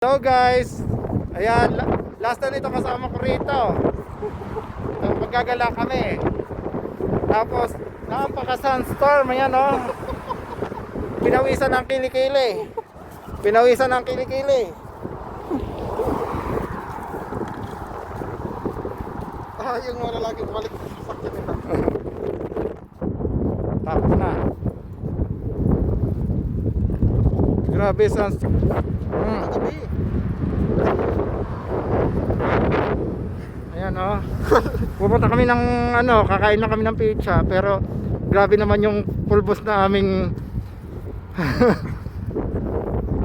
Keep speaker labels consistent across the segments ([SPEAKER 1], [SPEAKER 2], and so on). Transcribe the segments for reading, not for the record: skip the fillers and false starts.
[SPEAKER 1] Hello guys, ayan, last na nito kasama ko rito. Magagala kami. Tapos, napaka-sunstorm, ayan o. Pinawisan ng kilikili. Pinawisan ng kilikili.
[SPEAKER 2] Yung wala lagi bumalik sa sakyan nila.
[SPEAKER 1] Tapos na. Grabe sunstorm.
[SPEAKER 2] Gabi.
[SPEAKER 1] Ayan o. Pupunta kami ng kakain na kami ng pizza. Pero grabe naman yung pulbos na aming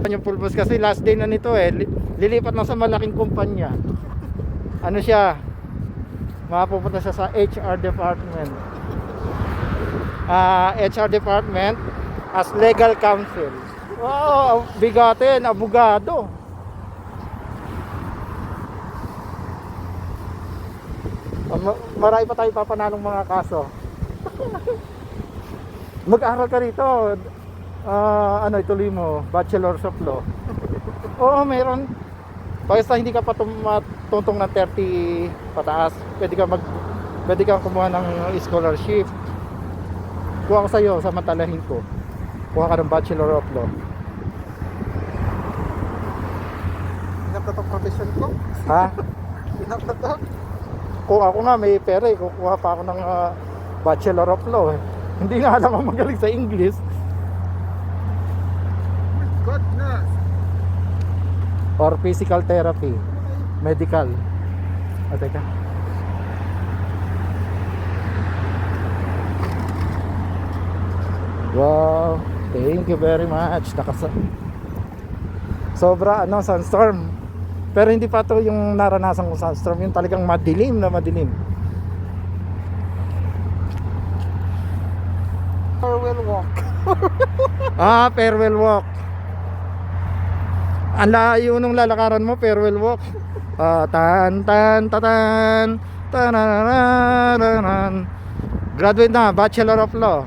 [SPEAKER 1] yung pulbos kasi last day na nito lilipat na sa malaking kumpanya. Ano siya, mapupunta siya sa HR department. HR department as legal counsel. Wow, bigatin, abogado. Marami pa tayo papanalong mga kaso. Mag-aral ka rito. Ituloy mo, Bachelor of Law. Oo, meron. Basta hindi ka pa tuntong ng 30 pataas, pwede kang kumuha ng scholarship. Kuha ko sa'yo, samantalahin ko. Kuha ka ng Bachelor of Law.
[SPEAKER 2] Hinap na itong profession ko.
[SPEAKER 1] Ha?
[SPEAKER 2] Hinap na to.
[SPEAKER 1] Kung ako nga may pera kukuha pa ako ng Bachelor of Law Hindi nga alam ang magaling sa English.
[SPEAKER 2] Goodness.
[SPEAKER 1] Or physical therapy, medical. Teka. Wow, thank you very much. Sobra sunstorm. Pero hindi pa to yung naranasan kong sunstorm, yung talagang madilim na madilim.
[SPEAKER 2] Farewell walk.
[SPEAKER 1] Farewell walk. Ang layo nung lalakaran mo, farewell walk. Tan tan tan tan. Graduate na, Bachelor of Law.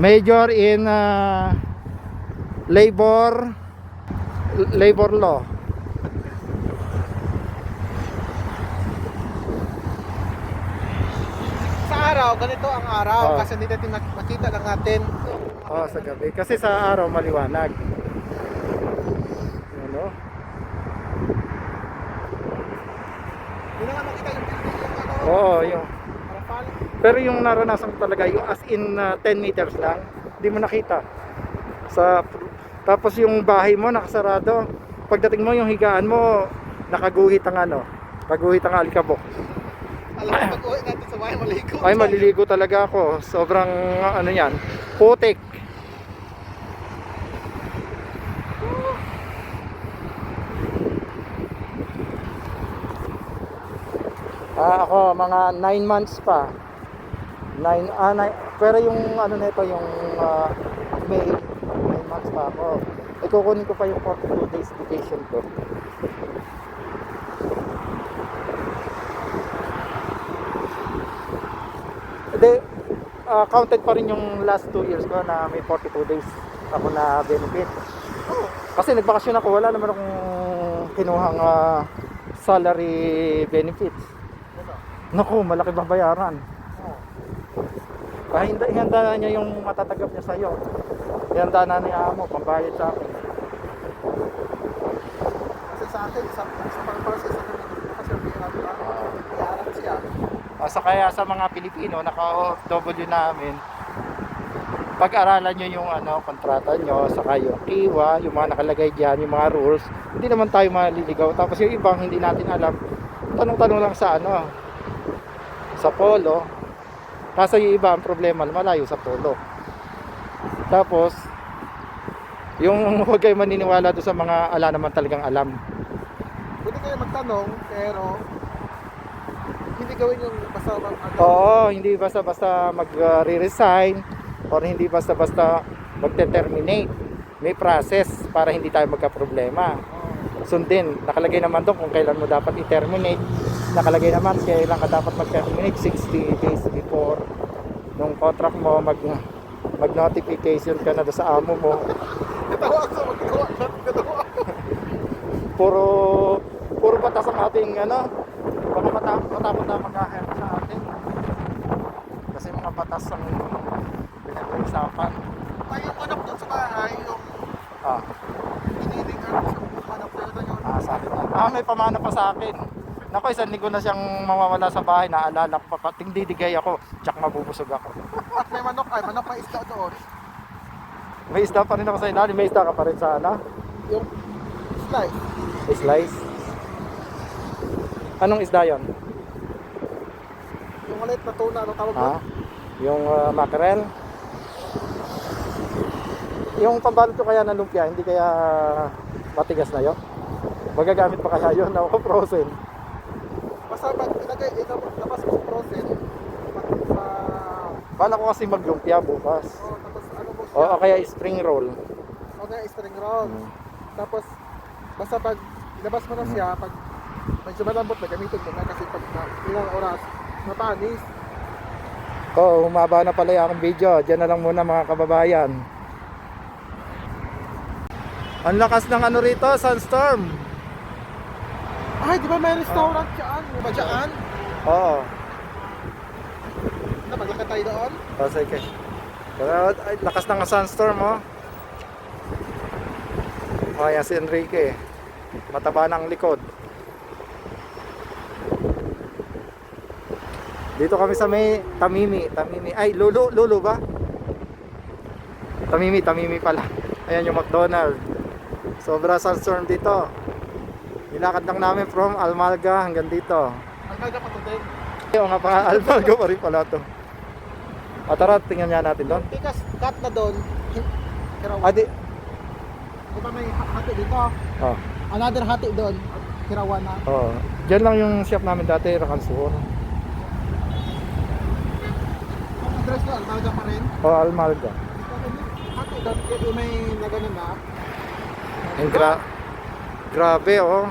[SPEAKER 1] Major in labor law.
[SPEAKER 2] Sa araw, ganito ang araw.
[SPEAKER 1] Oh.
[SPEAKER 2] Kasi hindi natin makita lang natin.
[SPEAKER 1] Sa gabi. Kasi sa araw maliwanag. Ano?
[SPEAKER 2] Hindi na nga makita yung building yung
[SPEAKER 1] Oo, yung.
[SPEAKER 2] Harapal.
[SPEAKER 1] Pero yung naranasan ko talaga, yung as in 10 meters lang, hindi mo nakita. Tapos yung bahay mo nakasarado. Pagdating mo yung higaan mo, nakaguhit ang paguhit ang alikabok.
[SPEAKER 2] Alam mo, pag-uwi natin sa bahay, maligo.
[SPEAKER 1] Ay, maliligo talaga ako. Sobrang yan, putik. Ako mga 9 months pa. 9 pero yung nito yung May 9 months pa ako. Kukunin ko pa yung 42 days vacation ko. Hindi, counted pa rin yung last 2 years ko na may 42 days ako na benefit. Kasi nagbakasyon ako, wala naman akong kinuhang salary benefits. Naku, malaki babayaran. Ihanda na niya yung matatanggap niya sa'yo. Ihanda na ni amo, pambayad sa akin.
[SPEAKER 2] Kasi sa akin, sa pang-process na kasi iyaran siya.
[SPEAKER 1] Kaya sa mga Pilipino, naka-OFW namin, pag-aralan nyo yung kontrata nyo, saka yung kiwa, yung mga nakalagay dyan, yung mga rules. Hindi naman tayo maliligaw. Tapos yung ibang hindi natin alam, tanong-tanong lang sa polo. Kaso yung iba ang problema, malayo sa polo. Tapos yung huwag kayo maniniwala doon sa mga ala naman talagang alam.
[SPEAKER 2] Pwede kayo magtanong, pero hindi gawin yung basta
[SPEAKER 1] Oo, hindi basta-basta mag-re-resign or hindi basta-basta magte-terminate. May process para hindi tayo magka-problema. Sundin, nakalagay naman doon kung kailan mo dapat i-terminate. Nakalagay naman kailan ka dapat mag-terminate 60 days before nung contract mo, mag-notification ka na doon sa amo mo.
[SPEAKER 2] Natawa ako sa magagawa natin.
[SPEAKER 1] puro batas ang ating ano, baka matapos na mag-ahir sa atin. Kasi mga batas ang pinag-uusapan.
[SPEAKER 2] Ay, yung manok doon sa bahay, yung
[SPEAKER 1] Ah,
[SPEAKER 2] hinihingan ko sa manok na yun.
[SPEAKER 1] sa akin na. May pamana pa sa akin. Naku, isang linggo na siyang mawawala sa bahay. Naalala ko pa, tingdidigay ako, tsak mabubusog ako.
[SPEAKER 2] At may manok, manok may isda doon.
[SPEAKER 1] May isda pa rin ako sa ilalim, may isda ka pa rin sa ano?
[SPEAKER 2] Yung slice.
[SPEAKER 1] Slice. Anong isda yon?
[SPEAKER 2] Yung maliit na tuna, anong tawag
[SPEAKER 1] Ha?
[SPEAKER 2] doon?
[SPEAKER 1] Yung mackerel? Yung pambalot ko kaya ng lumpia, hindi kaya matigas na yon? Magagamit pa kaya yon na frozen?
[SPEAKER 2] Basta pag labas mo sa frozen, sa...
[SPEAKER 1] Bala ko kasi maglumpia bukas.
[SPEAKER 2] Oh, tapos ano mo siya?
[SPEAKER 1] O kaya spring roll.
[SPEAKER 2] O kaya string roll. Tapos, basta pag ilabas mo na siya, pag medyo malambot na gamitin mo na kasi pag ilang oras, mapanis.
[SPEAKER 1] Humaba na pala yung aking video. Diyan na lang muna mga kababayan. Ang lakas ng ano rito, sunstorm.
[SPEAKER 2] Ay, di ba may restaurant dyan? Di ba dyan?
[SPEAKER 1] Oo.
[SPEAKER 2] Maglakad tayo doon?
[SPEAKER 1] Sige. Pero ay, lakas ng sunstorm, oh. Ayan si Enrique. Mataba ng likod. Dito kami sa may Tamimi. Ay, Lulu ba? Tamimi pala. Ayan yung McDonald's. Sobra sunstorm dito. Nilakad lang namin from Almalga hanggang dito.
[SPEAKER 2] Ang ganda pa ito din.
[SPEAKER 1] Yung nga pa, Almalga pa rin pala to. Tara, tingnan nga natin doon.
[SPEAKER 2] Because cut na doon, pero
[SPEAKER 1] Di
[SPEAKER 2] ba may hati dito?
[SPEAKER 1] oh,
[SPEAKER 2] Another hati doon, kirawan na.
[SPEAKER 1] oh. Diyan lang yung shop namin dati, Rakansur.
[SPEAKER 2] Ang address doon, Almaga pa rin.
[SPEAKER 1] Almalga.
[SPEAKER 2] Hati doon, yung may naganon na.
[SPEAKER 1] Ang grabe, oh.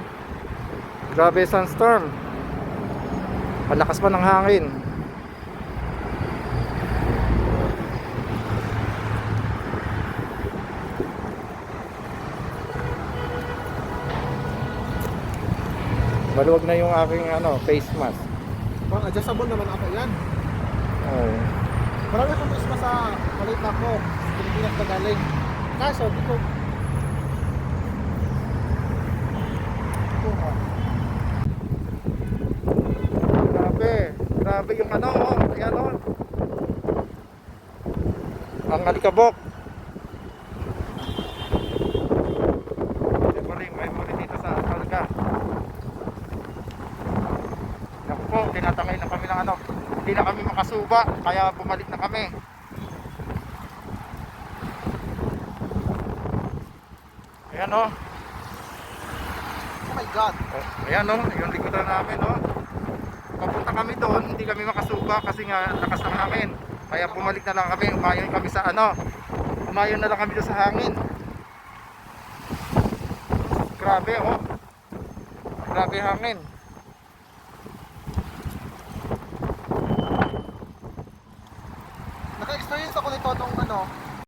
[SPEAKER 1] Grabe sunstorm. Malakas pa ng hangin. Maluwag na yung aking face mask.
[SPEAKER 2] Parang adjustable naman ako yan.
[SPEAKER 1] Oh.
[SPEAKER 2] Marami akong Christmas sa maliit na ako. Pilipinas na galing. Kaso, di ko.
[SPEAKER 1] Grabe yung ayan oh. Ang alikabok. May muli dito sa Alga. Naku po, tinatangay na kami ng hindi na kami makasuba, kaya bumalik na kami. Ayan oh.
[SPEAKER 2] Oh my God.
[SPEAKER 1] Ayan oh, yung likodan namin oh. Papunta kami doon, hindi kami makasuba kasi nga lakas ng hangin. Kaya bumalik na lang kami, umayon kami sa umayon na lang kami doon sa hangin. Grabe oh. Grabe hangin.
[SPEAKER 2] Naka-experience ako nito nung